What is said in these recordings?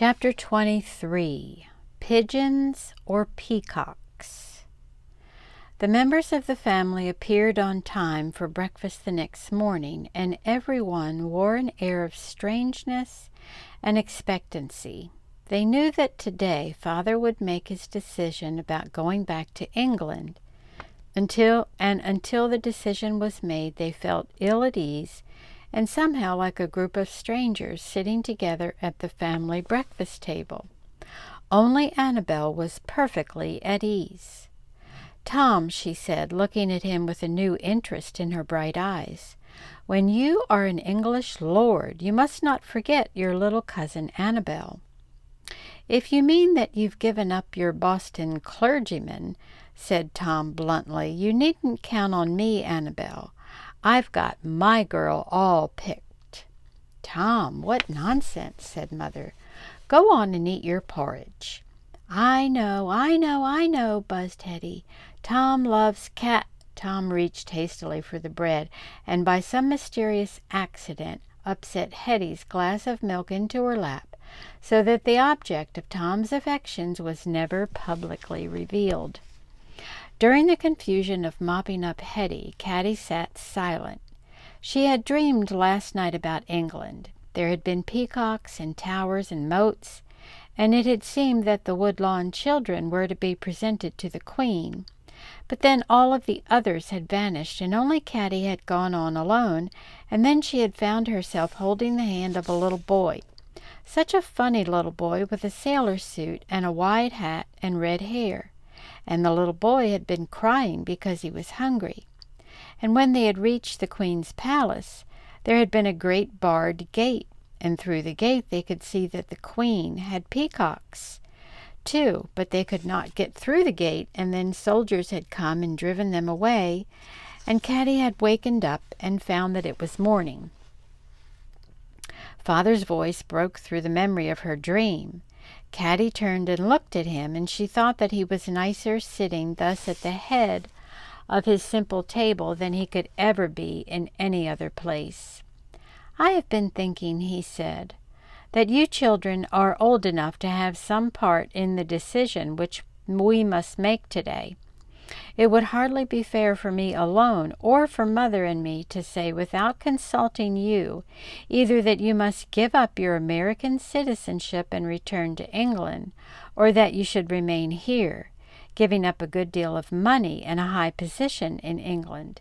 Chapter 23, Pigeons or Peacocks. The members of the family appeared on time for breakfast the next morning, and everyone wore an air of strangeness and expectancy. They knew that today Father would make his decision about going back to England. Until the decision was made, they felt ill at ease and somehow like a group of strangers sitting together at the family breakfast table. Only Annabel was perfectly at ease. "Tom," she said, looking at him with a new interest in her bright eyes, "when you are an English lord, you must not forget your little cousin Annabel." "If you mean that you've given up your Boston clergyman," said Tom bluntly, "you needn't count on me, Annabel. I've got my girl all picked." "Tom, what nonsense," said Mother. "Go on and eat your porridge." I know," buzzed Hetty. "Tom loves cat—" Tom reached hastily for the bread, and by some mysterious accident upset Hetty's glass of milk into her lap, so that the object of Tom's affections was never publicly revealed. During the confusion of mopping up Hetty, Caddie sat silent. She had dreamed last night about England. There had been peacocks and towers and moats, and it had seemed that the Woodlawn children were to be presented to the Queen. But then all of the others had vanished, and only Caddie had gone on alone, and then she had found herself holding the hand of a little boy. Such a funny little boy with a sailor suit and a wide hat and red hair. And the little boy had been crying because he was hungry. And when they had reached the Queen's palace, there had been a great barred gate, and through the gate they could see that the Queen had peacocks too, but they could not get through the gate, and then soldiers had come and driven them away, and Caddie had wakened up and found that it was morning. Father's voice broke through the memory of her dream. Caddie turned and looked at him, and she thought that he was nicer sitting thus at the head of his simple table than he could ever be in any other place. "I have been thinking," he said, "that you children are old enough to have some part in the decision which we must make today. It would hardly be fair for me alone, or for Mother and me, to say without consulting you, either that you must give up your American citizenship and return to England, or that you should remain here, giving up a good deal of money and a high position in England.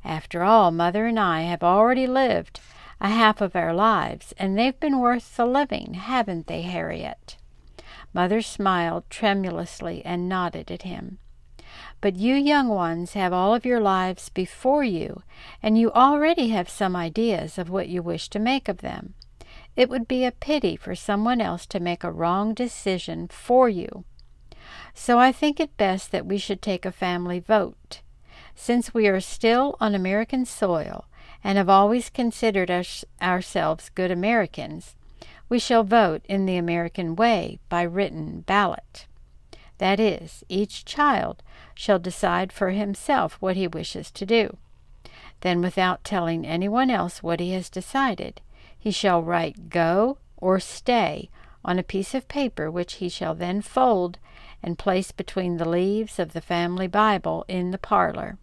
After all, Mother and I have already lived a half of our lives, and they've been worth the living, haven't they, Harriet?" Mother smiled tremulously and nodded at him. "But you young ones have all of your lives before you, and you already have some ideas of what you wish to make of them. It would be a pity for someone else to make a wrong decision for you. So I think it best that we should take a family vote. Since we are still on American soil and have always considered ourselves good Americans, we shall vote in the American way by written ballot. That is, each child shall decide for himself what he wishes to do. Then, without telling anyone else what he has decided, he shall write 'Go' or 'Stay' on a piece of paper, which he shall then fold and place between the leaves of the family Bible in the parlor.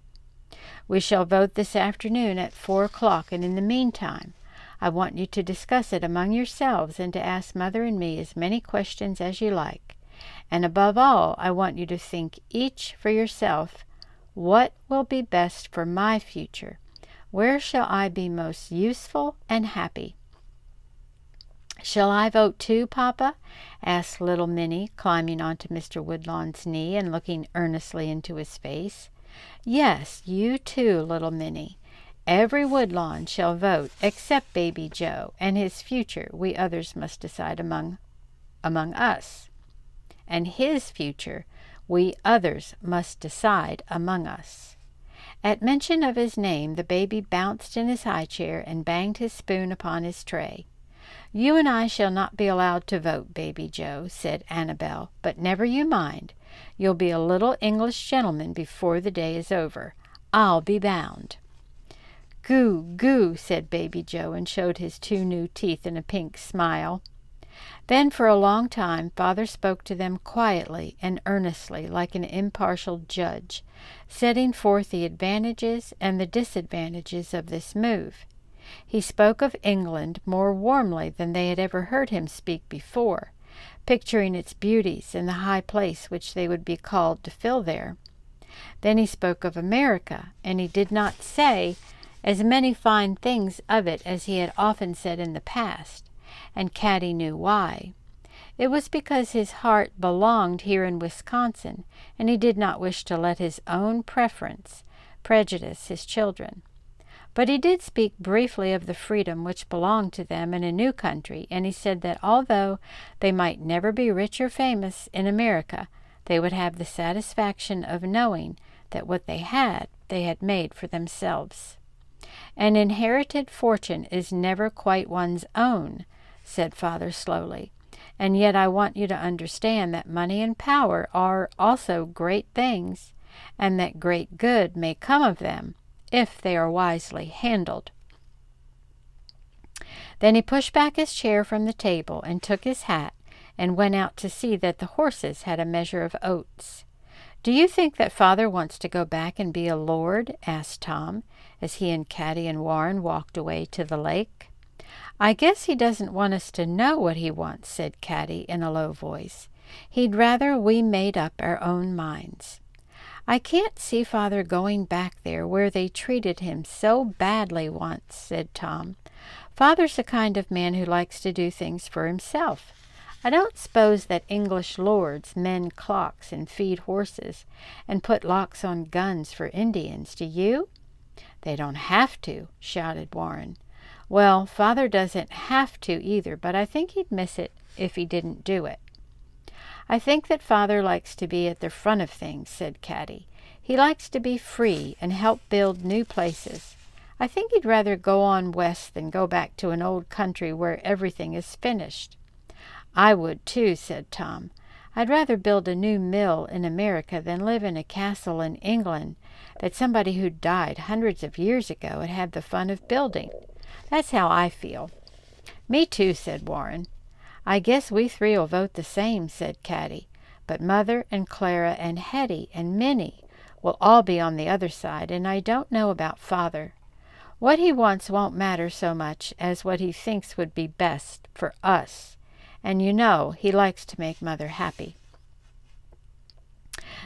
We shall vote this afternoon at 4 o'clock, and in the meantime I want you to discuss it among yourselves and to ask Mother and me as many questions as you like. And above all, I want you to think each for yourself, what will be best for my future? Where shall I be most useful and happy?" "Shall I vote too, Papa?" asked little Minnie, climbing onto Mr. Woodlawn's knee and looking earnestly into his face. "Yes, you too, little Minnie. Every Woodlawn shall vote except baby Joe, and his future we others must decide among us. And his future we others must decide among us." At mention of his name, the baby bounced in his high chair and banged his spoon upon his tray. "You and I shall not be allowed to vote, baby Joe," said Annabel, "but never you mind. You'll be a little English gentleman before the day is over, I'll be bound." "Goo, goo," said baby Joe, and showed his 2 new teeth in a pink smile. Then for a long time Father spoke to them quietly and earnestly, like an impartial judge, setting forth the advantages and the disadvantages of this move. He spoke of England more warmly than they had ever heard him speak before, picturing its beauties and the high place which they would be called to fill there. Then he spoke of America, and he did not say as many fine things of it as he had often said in the past, and Caddie knew why. It was because his heart belonged here in Wisconsin, and he did not wish to let his own preference prejudice his children. But he did speak briefly of the freedom which belonged to them in a new country, and he said that although they might never be rich or famous in America, they would have the satisfaction of knowing that what they had made for themselves. An inherited fortune is never quite one's own, said Father slowly, and yet I want you to understand that money and power are also great things, and that great good may come of them, if they are wisely handled. Then he pushed back his chair from the table and took his hat and went out to see that the horses had a measure of oats. "Do you think that Father wants to go back and be a lord?" asked Tom, as he and Caddie and Warren walked away to the lake. "I guess he doesn't want us to know what he wants," said Caddie in a low voice. "He'd rather we made up our own minds." "I can't see Father going back there where they treated him so badly once," said Tom. "Father's the kind of man who likes to do things for himself. I don't suppose that English lords mend clocks and feed horses and put locks on guns for Indians, do you?" "They don't have to," shouted Warren. "Well, Father doesn't have to either, but I think he'd miss it if he didn't do it." "I think that Father likes to be at the front of things," said Caddie. "He likes to be free and help build new places. I think he'd rather go on west than go back to an old country where everything is finished." "I would too," said Tom. "I'd rather build a new mill in America than live in a castle in England that somebody who died hundreds of years ago would have the fun of building. That's how I feel." "Me too," said Warren. "I guess we three will vote the same," said Caddie. "But Mother and Clara and Hetty and Minnie will all be on the other side, and I don't know about Father. What he wants won't matter so much as what he thinks would be best for us, and you know he likes to make Mother happy."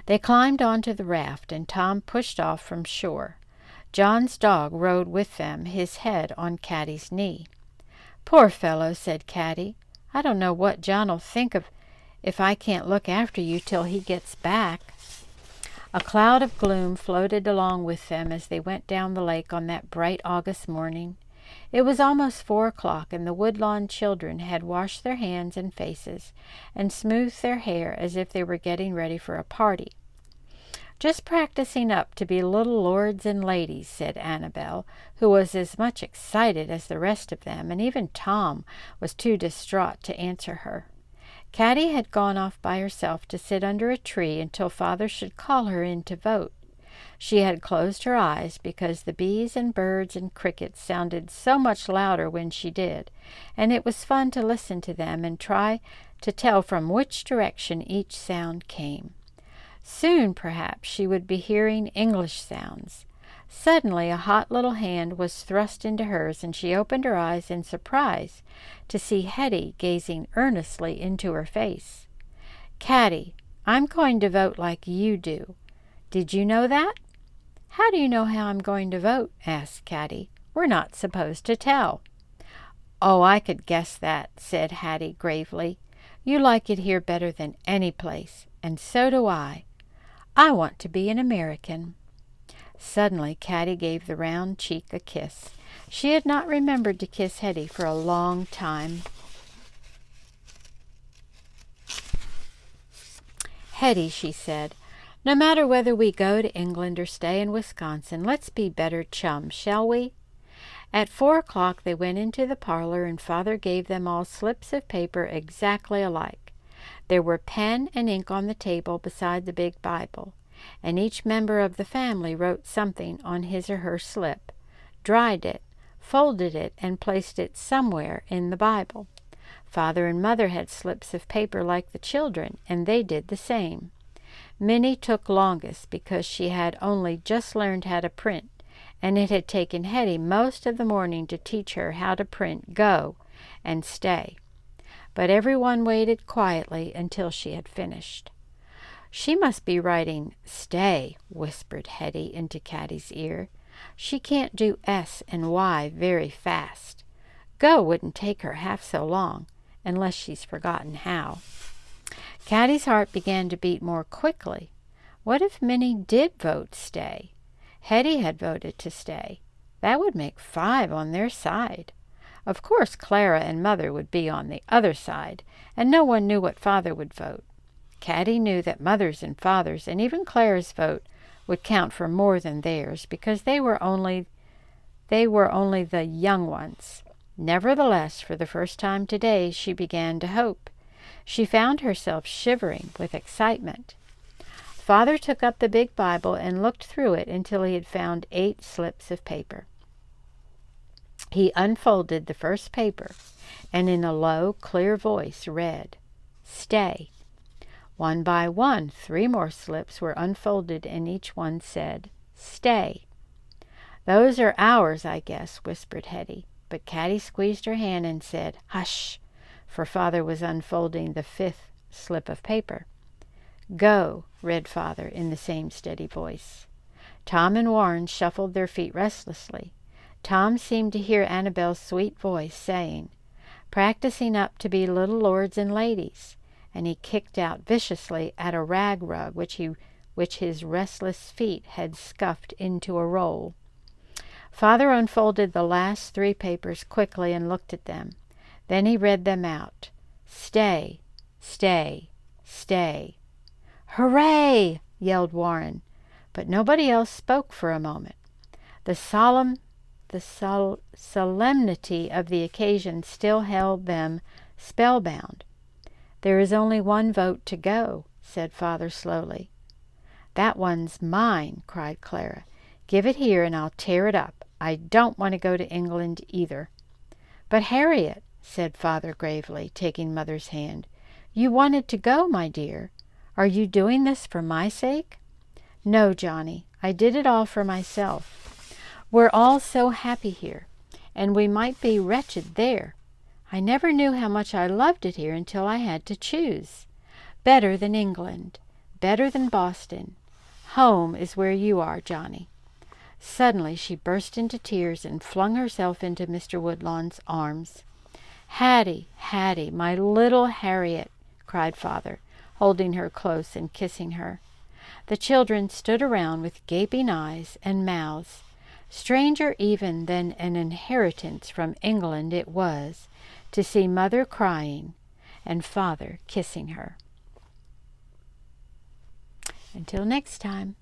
They climbed onto the raft, and Tom pushed off from shore. John's dog rode with them, his head on Caddie's knee. "Poor fellow," said Caddie. "I don't know what John'll think of if I can't look after you till he gets back." A cloud of gloom floated along with them as they went down the lake on that bright August morning. It was almost 4 o'clock, and the Woodlawn children had washed their hands and faces and smoothed their hair as if they were getting ready for a party. "Just practicing up to be little lords and ladies," said Annabel, who was as much excited as the rest of them, and even Tom was too distraught to answer her. Caddie had gone off by herself to sit under a tree until Father should call her in to vote. She had closed her eyes because the bees and birds and crickets sounded so much louder when she did, and it was fun to listen to them and try to tell from which direction each sound came. Soon, perhaps, she would be hearing English sounds. Suddenly a hot little hand was thrust into hers, and she opened her eyes in surprise to see Hetty gazing earnestly into her face. "Caddie, I'm going to vote like you do. Did you know that?" "How do you know how I'm going to vote?" asked Caddie. "We're not supposed to tell." "Oh, I could guess that," said Hattie gravely. "You like it here better than any place, and so do I. I want to be an American." Suddenly Caddie gave the round cheek a kiss. She had not remembered to kiss Hetty for a long time. "Hetty," she said, "no matter whether we go to England or stay in Wisconsin, let's be better chums, shall we?" At 4 o'clock they went into the parlor, and Father gave them all slips of paper exactly alike. There were pen and ink on the table beside the big Bible, and each member of the family wrote something on his or her slip, dried it, folded it, and placed it somewhere in the Bible. Father and Mother had slips of paper like the children, and they did the same. Minnie took longest because she had only just learned how to print, and it had taken Hetty most of the morning to teach her how to print go and stay. But everyone waited quietly until she had finished. "She must be writing stay," whispered Hetty into Caddie's ear. "She can't do S and Y very fast. Go wouldn't take her half so long, unless she's forgotten how." Caddie's heart began to beat more quickly. What if Minnie did vote stay? Hetty had voted to stay. That would make 5 on their side. Of course Clara and Mother would be on the other side, and no one knew what Father would vote. Caddie knew that Mother's and Father's and even Clara's vote would count for more than theirs, because they were only the young ones. Nevertheless, for the first time today, she began to hope. She found herself shivering with excitement. Father took up the big Bible and looked through it until he had found 8 slips of paper. He unfolded the first paper and in a low, clear voice read, "Stay." One by one, 3 more slips were unfolded, and each one said, "Stay." "Those are ours, I guess," whispered Hetty, but Caddie squeezed her hand and said, "Hush," for Father was unfolding the 5th slip of paper. "Go," read Father in the same steady voice. Tom and Warren shuffled their feet restlessly. Tom seemed to hear Annabel's sweet voice saying, "Practicing up to be little lords and ladies," and he kicked out viciously at a rag rug which his restless feet had scuffed into a roll. Father unfolded the last 3 papers quickly and looked at them. Then he read them out. "Stay, stay, stay." "Hooray!" yelled Warren, but nobody else spoke for a moment. The solemnity of the occasion still held them spellbound. "There is only one vote to go," said Father slowly. "That one's mine," cried Clara. "Give it here and I'll tear it up. I don't want to go to England either." "But Harriet," said Father gravely, taking Mother's hand, "you wanted to go, my dear. Are you doing this for my sake?" "No, Johnny, I did it all for myself. We're all so happy here, and we might be wretched there. I never knew how much I loved it here until I had to choose. Better than England, better than Boston. Home is where you are, Johnny." Suddenly she burst into tears and flung herself into Mr. Woodlawn's arms. "Hattie, Hattie, my little Harriet," cried Father, holding her close and kissing her. The children stood around with gaping eyes and mouths. Stranger even than an inheritance from England it was to see Mother crying and Father kissing her. Until next time.